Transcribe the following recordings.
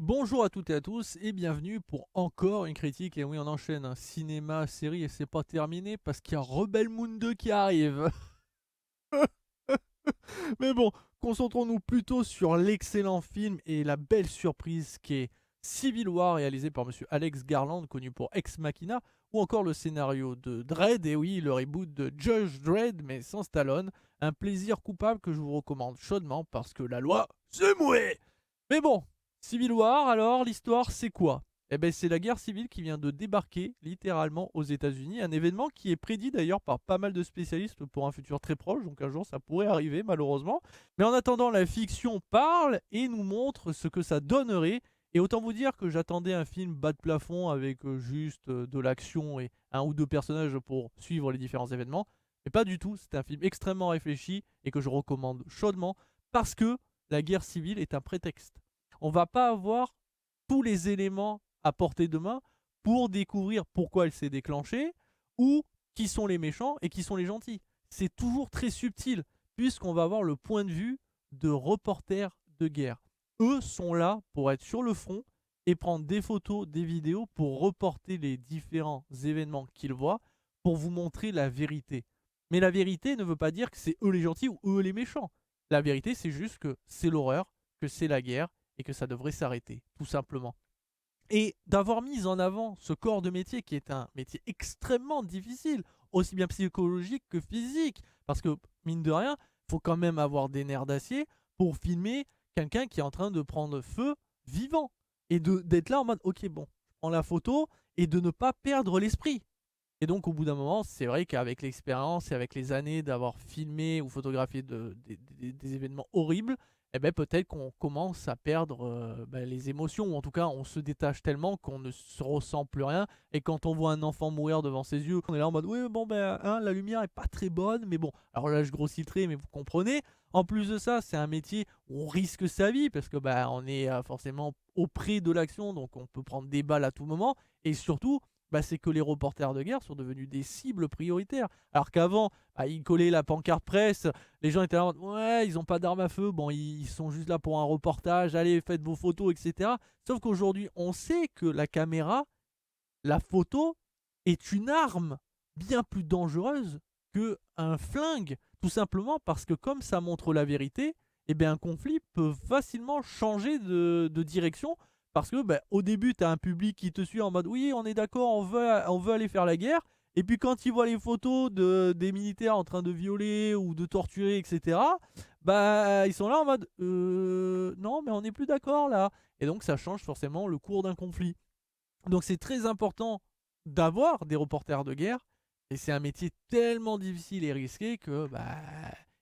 Bonjour à toutes et à tous et bienvenue pour encore une critique. Et oui, on enchaîne un cinéma, série et c'est pas terminé parce qu'il y a Rebel Moon 2 qui arrive. Mais bon, concentrons-nous plutôt sur l'excellent film et la belle surprise qui est Civil War, réalisé par monsieur Alex Garland, connu pour Ex Machina, ou encore le scénario de Dredd, et oui, le reboot de Judge Dredd, mais sans Stallone. Un plaisir coupable que je vous recommande chaudement parce que la loi, c'est mouais. Mais bon, Civil War, alors, l'histoire, c'est quoi? Eh ben, c'est la guerre civile qui vient de débarquer littéralement aux États-Unis, un événement qui est prédit d'ailleurs par pas mal de spécialistes pour un futur très proche, donc un jour ça pourrait arriver malheureusement. Mais en attendant, la fiction parle et nous montre ce que ça donnerait. Et autant vous dire que j'attendais un film bas de plafond avec juste de l'action et un ou deux personnages pour suivre les différents événements. Mais pas du tout, c'est un film extrêmement réfléchi et que je recommande chaudement parce que la guerre civile est un prétexte. On va pas avoir tous les éléments à portée de main pour découvrir pourquoi elle s'est déclenchée ou qui sont les méchants et qui sont les gentils. C'est toujours très subtil puisqu'on va avoir le point de vue de reporters de guerre. Eux sont là pour être sur le front et prendre des photos, des vidéos pour reporter les différents événements qu'ils voient pour vous montrer la vérité. Mais la vérité ne veut pas dire que c'est eux les gentils ou eux les méchants. La vérité, c'est juste que c'est l'horreur, que c'est la guerre et que ça devrait s'arrêter, tout simplement. Et d'avoir mis en avant ce corps de métier qui est un métier extrêmement difficile, aussi bien psychologique que physique, parce que mine de rien, il faut quand même avoir des nerfs d'acier pour filmer quelqu'un qui est en train de prendre feu vivant. Et d'être là en mode, ok bon, je prends la photo et de ne pas perdre l'esprit. Et donc au bout d'un moment, c'est vrai qu'avec l'expérience et avec les années d'avoir filmé ou photographié des événements horribles, eh ben, peut-être qu'on commence à perdre les émotions, ou en tout cas on se détache tellement qu'on ne se ressent plus rien. Et quand on voit un enfant mourir devant ses yeux, on est là en mode oui bon ben hein, la lumière est pas très bonne, mais bon, alors là je grossis le trait, mais vous comprenez. En plus de ça, c'est un métier où on risque sa vie parce que bah, on est forcément auprès de l'action, donc on peut prendre des balles à tout moment. Et surtout, bah, c'est que les reporters de guerre sont devenus des cibles prioritaires. Alors qu'avant, bah, ils collaient la pancarte presse, les gens étaient là, ouais, ils ont pas d'armes à feu, bon, ils sont juste là pour un reportage, allez, faites vos photos, etc. Sauf qu'aujourd'hui, on sait que la caméra, la photo, est une arme bien plus dangereuse qu'un flingue, tout simplement parce que comme ça montre la vérité, eh bien, un conflit peut facilement changer de direction parce que au début, tu as un public qui te suit en mode oui, on est d'accord, on veut aller faire la guerre. Et puis quand ils voient les photos des militaires en train de violer ou de torturer, etc., bah ils sont là en mode non, mais on n'est plus d'accord là. Et donc ça change forcément le cours d'un conflit. Donc c'est très important d'avoir des reporters de guerre, et c'est un métier tellement difficile et risqué que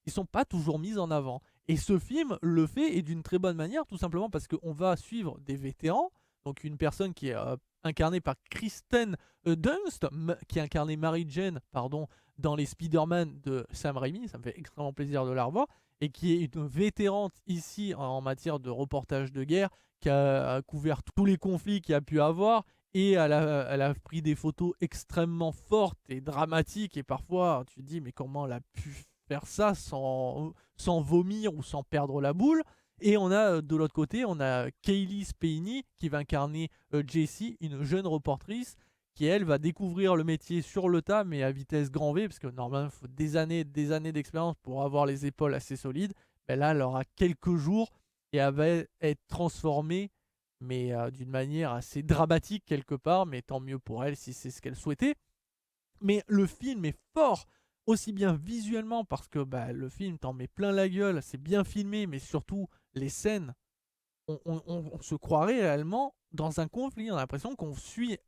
ils sont pas toujours mis en avant. Et ce film le fait et d'une très bonne manière, tout simplement parce qu'on va suivre des vétérans, donc une personne qui est incarnée par Kristen Dunst, qui a incarné Mary Jane, pardon, dans les Spider-Man de Sam Raimi, ça me fait extrêmement plaisir de la revoir, et qui est une vétérante ici en matière de reportage de guerre, qui a couvert tous les conflits qu'il y a pu avoir, et elle a pris des photos extrêmement fortes et dramatiques. Et parfois, tu te dis, mais comment elle a pu faire ça sans vomir ou sans perdre la boule. Et on a de l'autre côté, on a Kaylee Spaeny qui va incarner Jessie, une jeune reportrice qui, elle, va découvrir le métier sur le tas, mais à vitesse grand V, parce que normalement, il faut des années d'expérience pour avoir les épaules assez solides. Ben là, elle aura quelques jours et elle va être transformée, mais d'une manière assez dramatique quelque part, mais tant mieux pour elle si c'est ce qu'elle souhaitait. Mais le film est fort, aussi bien visuellement, parce que le film t'en met plein la gueule, c'est bien filmé, mais surtout les scènes, on se croirait réellement dans un conflit, on a l'impression qu'on suit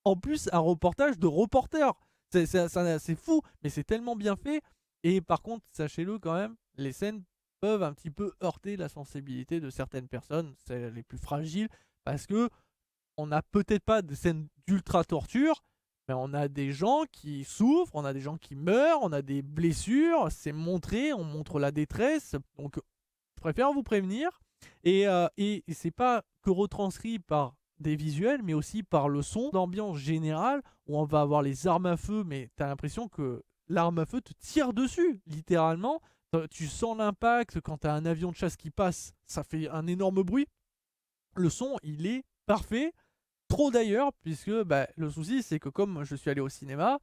en plus un reportage de reporter. C'est fou, mais c'est tellement bien fait. Et par contre, sachez-le quand même, les scènes peuvent un petit peu heurter la sensibilité de certaines personnes, c'est les plus fragiles, parce que on n'a peut-être pas de scènes d'ultra torture, mais on a des gens qui souffrent, on a des gens qui meurent, on a des blessures, c'est montré, on montre la détresse. Donc, je préfère vous prévenir. Et c'est pas que retranscrit par des visuels, mais aussi par le son, l'ambiance générale, où on va avoir les armes à feu, mais t'as l'impression que l'arme à feu te tire dessus, littéralement. Tu sens l'impact quand t'as un avion de chasse qui passe, ça fait un énorme bruit. Le son, il est parfait. Trop d'ailleurs, puisque le souci, c'est que comme je suis allé au cinéma,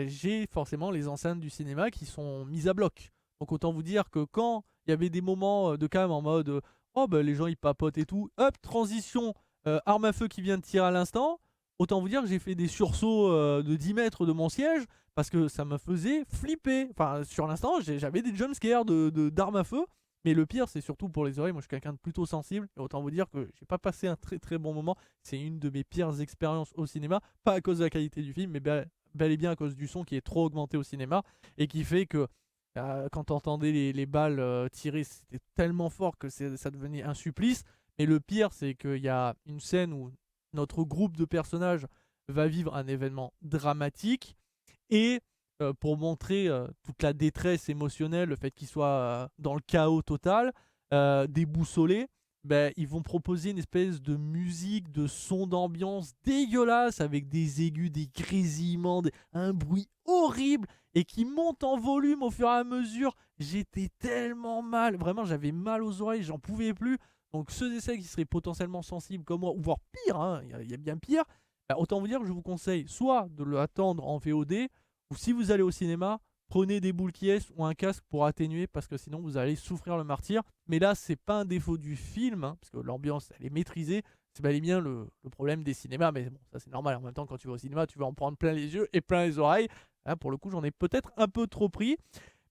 j'ai forcément les enceintes du cinéma qui sont mises à bloc. Donc autant vous dire que quand il y avait des moments de calme en mode oh les gens ils papotent et tout, hop, transition, arme à feu qui vient de tirer à l'instant, autant vous dire que j'ai fait des sursauts de 10 mètres de mon siège parce que ça me faisait flipper. Enfin, sur l'instant, j'avais des jumpscares d'armes à feu. Mais le pire, c'est surtout pour les oreilles. Moi, je suis quelqu'un de plutôt sensible. Et autant vous dire que j'ai pas passé un très très bon moment. C'est une de mes pires expériences au cinéma. Pas à cause de la qualité du film, mais bel et bien à cause du son qui est trop augmenté au cinéma. Et qui fait que quand t'entendais les balles tirer, c'était tellement fort que ça devenait un supplice. Mais le pire, c'est qu'il y a une scène où notre groupe de personnages va vivre un événement dramatique. Et pour montrer toute la détresse émotionnelle, le fait qu'ils soient dans le chaos total, déboussolés, ils vont proposer une espèce de musique, de son d'ambiance dégueulasse avec des aigus, des grésillements, un bruit horrible et qui monte en volume au fur et à mesure. J'étais tellement mal, vraiment j'avais mal aux oreilles, j'en pouvais plus. Donc ceux et celles qui seraient potentiellement sensibles comme moi, ou voire pire, hein, il y a bien pire, autant vous dire que je vous conseille soit de l'attendre en VOD, ou si vous allez au cinéma, prenez des boules qui est ou un casque pour atténuer parce que sinon vous allez souffrir le martyr. Mais là, c'est pas un défaut du film, hein, parce que l'ambiance elle est maîtrisée. C'est bel et bien le problème des cinémas, mais bon, ça c'est normal. En même temps, quand tu vas au cinéma, tu vas en prendre plein les yeux et plein les oreilles. Là, pour le coup, j'en ai peut-être un peu trop pris.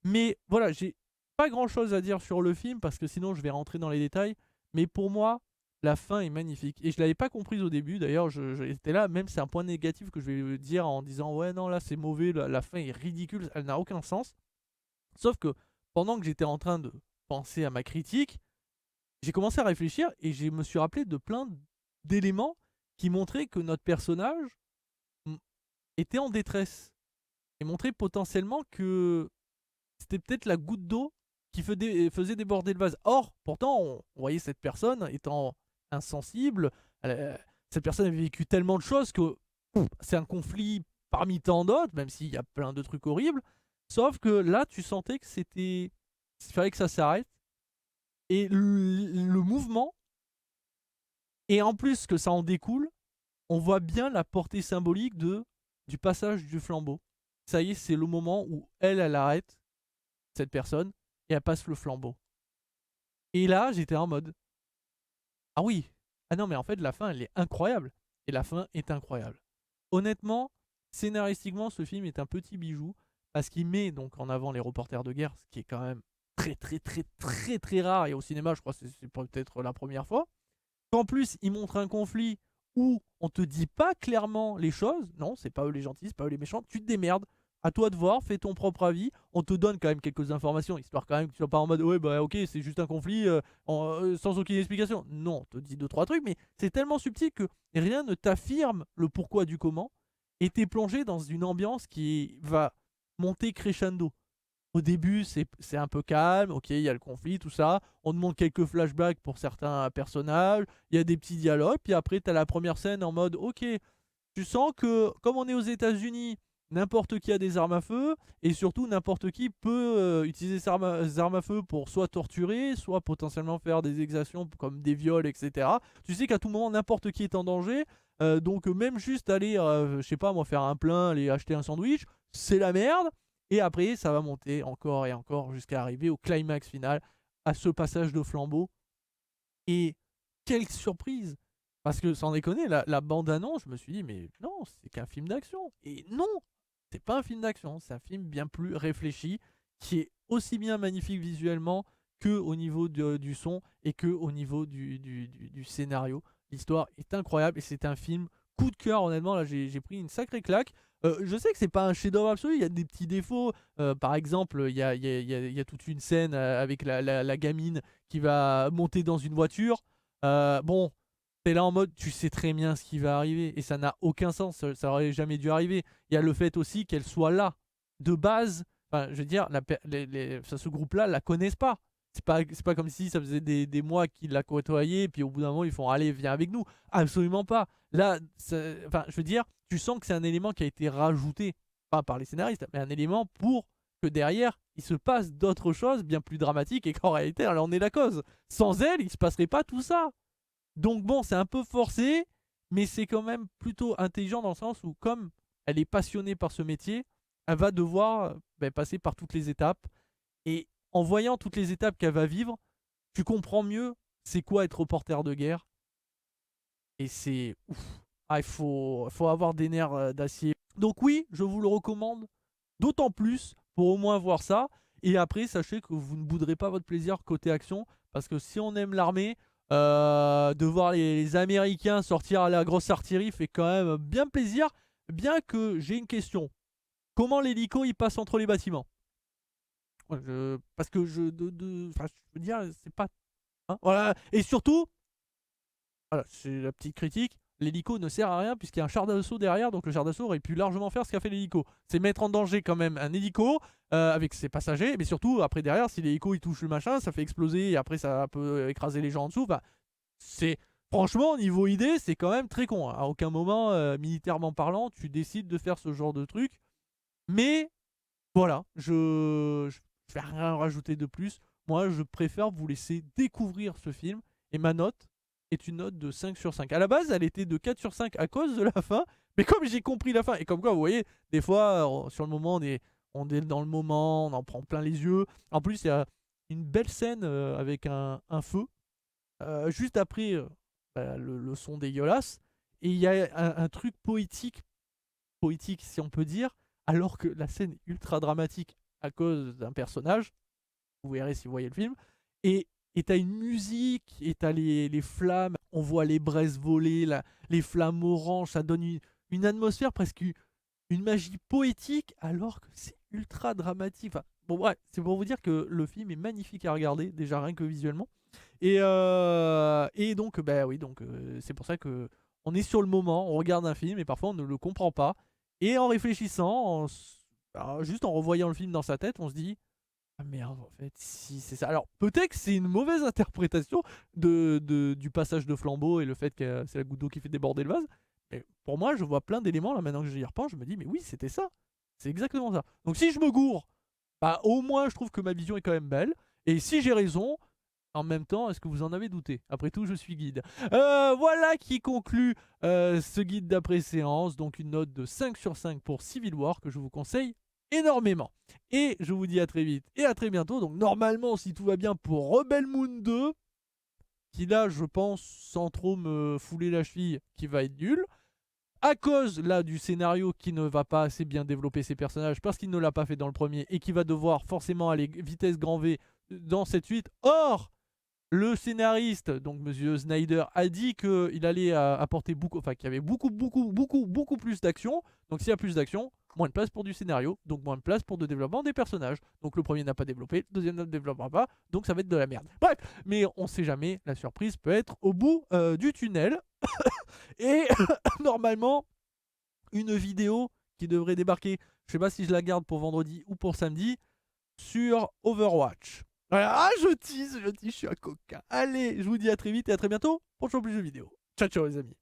Mais voilà, j'ai pas grand chose à dire sur le film parce que sinon je vais rentrer dans les détails. Mais pour moi, la fin est magnifique. Et je l'avais pas comprise au début. D'ailleurs, j'étais là, même c'est un point négatif que je vais dire en disant ouais, non, là c'est mauvais, la fin est ridicule, elle n'a aucun sens. Sauf que pendant que j'étais en train de penser à ma critique, j'ai commencé à réfléchir et je me suis rappelé de plein d'éléments qui montraient que notre personnage mm, était en détresse et montraient potentiellement que c'était peut-être la goutte d'eau qui faisait déborder le vase. Or, pourtant, on voyait cette personne étant insensible. Cette personne avait vécu tellement de choses que c'est un conflit parmi tant d'autres, même s'il y a plein de trucs horribles. Sauf que là, tu sentais que c'était. Il fallait que ça s'arrête. Et le mouvement, et en plus que ça en découle, on voit bien la portée symbolique du passage du flambeau. Ça y est, c'est le moment où elle arrête cette personne et elle passe le flambeau. Et là, j'étais en mode ah oui, ah non, mais en fait, la fin, elle est incroyable. Et la fin est incroyable. Honnêtement, scénaristiquement, ce film est un petit bijou parce qu'il met donc en avant les reporters de guerre, ce qui est quand même très, très, très, très, très rare. Et au cinéma, je crois que c'est peut-être la première fois. Qu'en plus, il montre un conflit où on te dit pas clairement les choses. Non, c'est pas eux les gentils, c'est pas eux les méchants. Tu te démerdes. À toi de voir, fais ton propre avis. On te donne quand même quelques informations, histoire quand même que tu sois pas en mode ouais bah ok c'est juste un conflit sans aucune explication. Non, on te dit deux trois trucs, mais c'est tellement subtil que rien ne t'affirme le pourquoi du comment, et t'es plongé dans une ambiance qui va monter crescendo. Au début, c'est un peu calme, ok, il y a le conflit, tout ça. On te montre quelques flashbacks pour certains personnages, il y a des petits dialogues, puis après, tu as la première scène en mode, ok, tu sens que, comme on est aux États-Unis, n'importe qui a des armes à feu, et surtout, n'importe qui peut utiliser ces armes à feu pour soit torturer, soit potentiellement faire des exactions comme des viols, etc. Tu sais qu'à tout moment, n'importe qui est en danger, donc même juste aller, je sais pas moi, faire un plein, aller acheter un sandwich, c'est la merde. Et après, ça va monter encore et encore jusqu'à arriver au climax final, à ce passage de flambeau. Et quelle surprise! Parce que sans déconner, la bande-annonce, je me suis dit, mais non, c'est qu'un film d'action. Et non, c'est pas un film d'action, c'est un film bien plus réfléchi, qui est aussi bien magnifique visuellement que au niveau du son et que au niveau du scénario. L'histoire est incroyable et c'est un film coup de cœur, honnêtement. Là, j'ai pris une sacrée claque. Je sais que c'est pas un chef-d'œuvre absolu, il y a des petits défauts. Par exemple, il y a toute une scène avec la gamine qui va monter dans une voiture. Bon, t'es là en mode, tu sais très bien ce qui va arriver et ça n'a aucun sens, ça aurait jamais dû arriver. Il y a le fait aussi qu'elle soit là de base. Enfin, je veux dire, ce groupe-là la connaissent pas. C'est pas comme si ça faisait des mois qu'ils la côtoyaient, puis au bout d'un moment ils font allez, viens avec nous. Absolument pas. Là, enfin, je veux dire, tu sens que c'est un élément qui a été rajouté, pas par les scénaristes, mais un élément pour que derrière il se passe d'autres choses bien plus dramatiques et qu'en réalité elle en est la cause. Sans elle, il se passerait pas tout ça. Donc bon, c'est un peu forcé, mais c'est quand même plutôt intelligent dans le sens où comme elle est passionnée par ce métier, elle va devoir passer par toutes les étapes. Et en voyant toutes les étapes qu'elle va vivre, tu comprends mieux c'est quoi être reporter de guerre. Et c'est ouf. Ah, faut avoir des nerfs d'acier. Donc oui, je vous le recommande d'autant plus pour au moins voir ça. Et après, sachez que vous ne bouderez pas votre plaisir côté action. Parce que si on aime l'armée, de voir les Américains sortir à la grosse artillerie fait quand même bien plaisir. Bien que j'ai une question. Comment l'hélico il passe entre les bâtiments? Ouais, parce que enfin, je veux dire, c'est pas. Hein, voilà. Et surtout, voilà, c'est la petite critique. L'hélico ne sert à rien puisqu'il y a un char d'assaut derrière, donc le char d'assaut aurait pu largement faire ce qu'a fait l'hélico. C'est mettre en danger quand même un hélico avec ses passagers, mais surtout après derrière, si l'hélico il touche le machin, ça fait exploser et après ça peut écraser les gens en dessous. Enfin, c'est franchement niveau idée, c'est quand même très con. Hein. À aucun moment, militairement parlant, tu décides de faire ce genre de truc. Mais voilà, je vais rien rajouter de plus. Moi, je préfère vous laisser découvrir ce film. Et ma note est une note de 5 sur 5. À la base, elle était de 4 sur 5 à cause de la fin. Mais comme j'ai compris la fin, et comme quoi, vous voyez, des fois, sur le moment, on est dans le moment, on en prend plein les yeux. En plus, il y a une belle scène avec un feu. Juste après le son dégueulasse. Et il y a un truc poétique si on peut dire, alors que la scène est ultra dramatique à cause d'un personnage. Vous verrez si vous voyez le film. Et t'as une musique, et t'as les flammes, on voit les braises voler, les flammes oranges, ça donne une atmosphère presque une magie poétique, alors que c'est ultra dramatique. Enfin, bon, ouais, c'est pour vous dire que le film est magnifique à regarder, déjà rien que visuellement. Et donc, bah oui, donc c'est pour ça que on est sur le moment, on regarde un film et parfois on ne le comprend pas. Et en réfléchissant, alors, juste en revoyant le film dans sa tête, on se dit ah merde, en fait, si c'est ça. Alors peut-être que c'est une mauvaise interprétation du passage de flambeau et le fait que c'est la goutte d'eau qui fait déborder le vase. Mais pour moi, je vois plein d'éléments là maintenant que j'y repense, je me dis mais oui, c'était ça. C'est exactement ça. Donc si je me gourre, bah au moins je trouve que ma vision est quand même belle. Et si j'ai raison, en même temps, est-ce que vous en avez douté? Après tout, je suis guide. Voilà qui conclut ce guide d'après-séance. Donc une note de 5 sur 5 pour Civil War que je vous conseille énormément. Et je vous dis à très vite et à très bientôt. Donc normalement, si tout va bien pour Rebel Moon 2, qui là, je pense, sans trop me fouler la cheville, qui va être nul. À cause là du scénario qui ne va pas assez bien développer ses personnages parce qu'il ne l'a pas fait dans le premier et qui va devoir forcément aller vitesse grand V dans cette suite. Or, le scénariste, donc Monsieur Snyder, a dit qu'il allait apporter beaucoup, enfin qu'il y avait beaucoup plus d'action. Donc s'il y a plus d'action, moins de place pour du scénario, donc moins de place pour le développement des personnages. Donc le premier n'a pas développé, le deuxième ne développera pas, donc ça va être de la merde. Bref, mais on sait jamais, la surprise peut être au bout du tunnel. Et normalement, une vidéo qui devrait débarquer, je sais pas si je la garde pour vendredi ou pour samedi, sur Overwatch. Voilà, ah, je tease, je suis un coquin. Allez, je vous dis à très vite et à très bientôt pour toujours plus de vidéos. Ciao, ciao les amis.